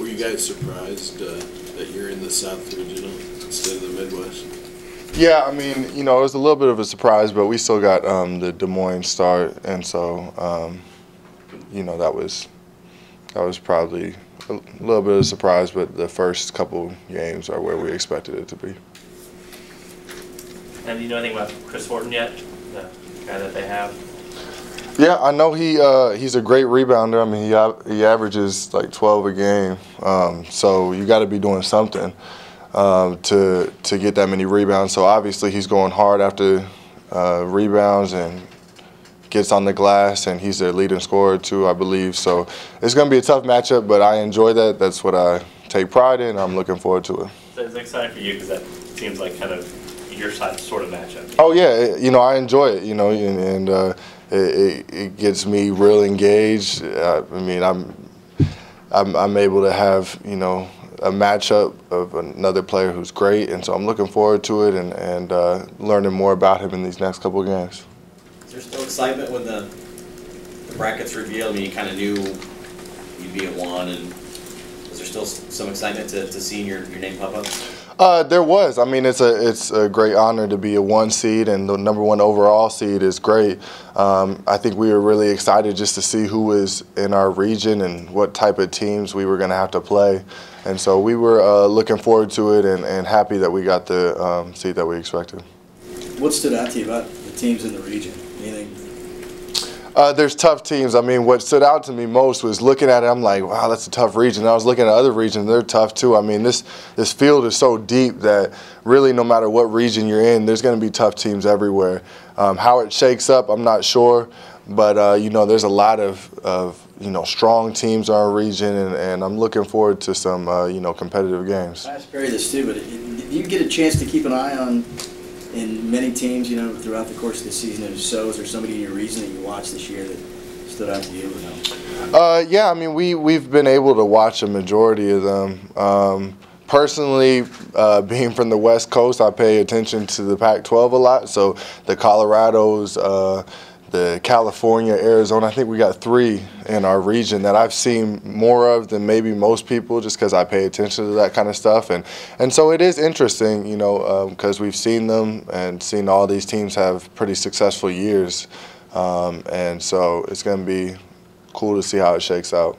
Were you guys surprised that you're in the South Regional instead of the Midwest? Yeah, I mean, you know, it was a little bit of a surprise, but we still got the Des Moines start, and so, you know, that was probably a little bit of a surprise, but the first couple games are where we expected it to be. And do you know anything about Chris Horton yet, the guy that they have? Yeah, I know he's a great rebounder. I mean, he averages like 12 a game, so you got to be doing something to get that many rebounds. So obviously he's going hard after rebounds and gets on the glass, and he's their leading scorer too, I believe. So it's going to be a tough matchup, but I enjoy that. That's what I take pride in. I'm looking forward to it. So it's exciting for you because that seems like kind of your side sort of matchup. Oh yeah, you know, I enjoy it. You know, and it gets me real engaged. I mean, I'm able to have, you know, a matchup of another player who's great, and so I'm looking forward to it and learning more about him in these next couple of games. Is there still excitement when the brackets revealed? I mean, you kind of knew you'd be at 1, and was there still some excitement to seeing your name pop up? There was. I mean, it's a great honor to be a 1 seed, and the #1 overall seed is great. I think we were really excited just to see who was in our region and what type of teams we were going to have to play. And so we were looking forward to it and happy that we got the seed that we expected. What stood out to you about the teams in the region? Anything? There's tough teams. I mean, what stood out to me most was looking at it, I'm like, wow, that's a tough region. I was looking at other regions, they're tough too. I mean, this field is so deep that really no matter what region you're in, there's going to be tough teams everywhere. How it shakes up, I'm not sure. But, you know, there's a lot of you know, strong teams in our region, and I'm looking forward to some, you know, competitive games. I asked Barry this too, but did you get a chance to keep an eye on in many teams, you know, throughout the course of the season? Is there somebody in your region that you watched this year that stood out to you? Or no? Yeah, I mean, we've been able to watch a majority of them. Personally, being from the West Coast, I pay attention to the Pac-12 a lot. So the Colorados, the California, Arizona, I think we got 3 in our region that I've seen more of than maybe most people, just because I pay attention to that kind of stuff. And so it is interesting, you know, because we've seen them and seen all these teams have pretty successful years. And so it's going to be cool to see how it shakes out.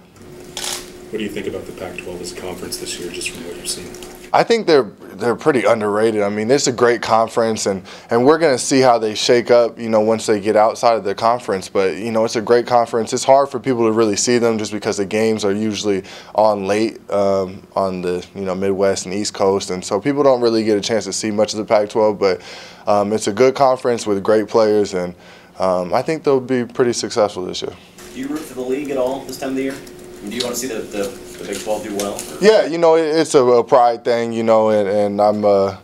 What do you think about the Pac-12 as a conference this year, just from what you've seen? I think they're pretty underrated. I mean, it's a great conference, and we're going to see how they shake up, you know, once they get outside of the conference. But, you know, it's a great conference. It's hard for people to really see them just because the games are usually on late on the, you know, Midwest and East Coast, and so people don't really get a chance to see much of the Pac-12. But it's a good conference with great players, and I think they'll be pretty successful this year. Do you root for the league at all this time of the year? Do you want to see the Big 12 do well? Yeah, you know, it's a pride thing, you know, and I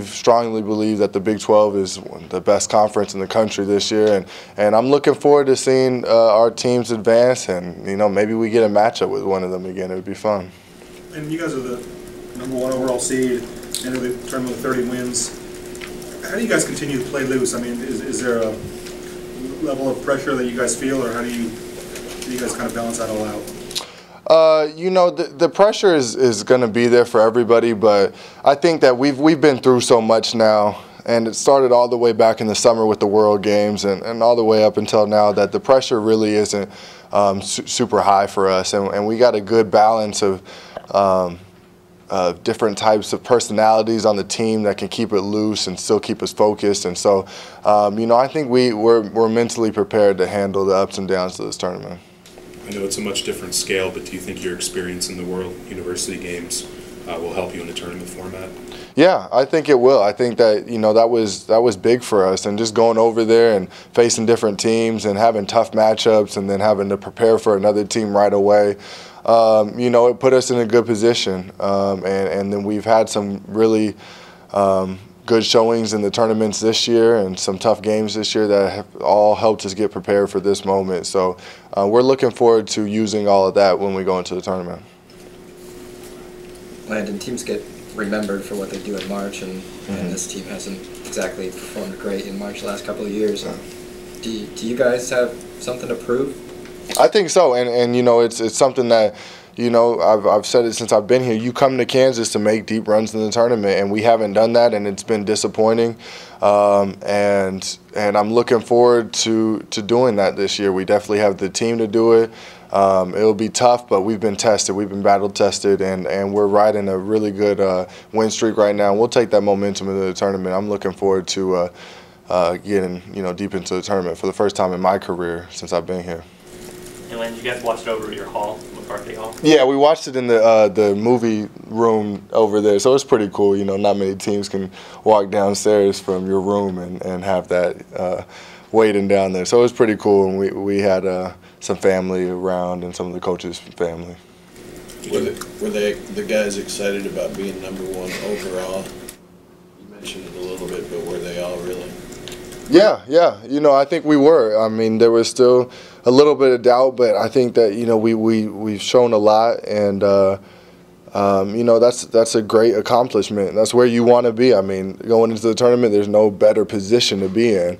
strongly believe that the Big 12 is the best conference in the country this year, and I'm looking forward to seeing our teams advance, and, you know, maybe we get a matchup with one of them again. It would be fun. And you guys are the #1 overall seed, enter the tournament with 30 wins. How do you guys continue to play loose? I mean, is there a level of pressure that you guys feel, or how do you guys kind of balance that all out? You know, the pressure is going to be there for everybody, but I think that we've been through so much now, and it started all the way back in the summer with the World Games and all the way up until now, that the pressure really isn't super high for us, and we got a good balance of different types of personalities on the team that can keep it loose and still keep us focused. And so, you know, I think we're mentally prepared to handle the ups and downs of this tournament. I know it's a much different scale, but do you think your experience in the World University Games will help you in the tournament format? Yeah, I think it will. I think that, you know, that was big for us, and just going over there and facing different teams and having tough matchups and then having to prepare for another team right away. You know, it put us in a good position, and then we've had some really good showings in the tournaments this year and some tough games this year that have all helped us get prepared for this moment. So we're looking forward to using all of that when we go into the tournament. Landen, teams get remembered for what they do in March, and this team hasn't exactly performed great in March the last couple of years. Do you guys have something to prove? I think so, and you know, it's something that, you know, I've said it since I've been here. You come to Kansas to make deep runs in the tournament, and we haven't done that, and it's been disappointing. And I'm looking forward to doing that this year. We definitely have the team to do it. It'll be tough, but we've been tested. We've been battle tested, and we're riding a really good win streak right now. We'll take that momentum into the tournament. I'm looking forward to getting, you know, deep into the tournament for the first time in my career since I've been here. And Lane, you guys watched it over at your hall, McCarthy Hall? Yeah, we watched it in the movie room over there, so it's pretty cool. You know, not many teams can walk downstairs from your room and have that waiting down there. So it was pretty cool, and we had some family around and some of the coaches' family. Were the guys excited about being #1 overall? You mentioned it a little bit, but were they all really? Yeah. You know, I think we were. I mean, there was still a little bit of doubt, but I think that, you know, we've shown a lot, and you know, that's a great accomplishment. That's where you want to be. I mean, going into the tournament, there's no better position to be in.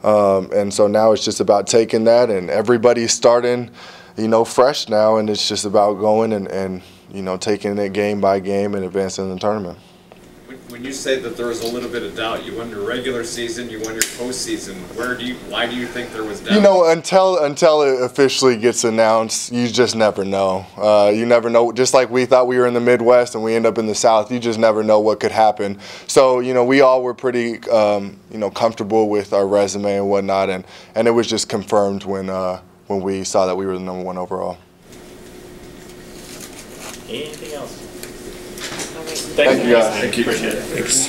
And so now it's just about taking that, and everybody's starting, you know, fresh now, and it's just about going and you know, taking it game by game and advancing in the tournament. When you say that there was a little bit of doubt, you won your regular season, you won your postseason. Why do you think there was doubt? You know, until it officially gets announced, you just never know. You never know. Just like we thought we were in the Midwest and we end up in the South, you just never know what could happen. So, you know, we all were pretty, you know, comfortable with our resume and whatnot, and it was just confirmed when we saw that we were the #1 overall. Anything else? Thank you, guys. Appreciate it. Thanks.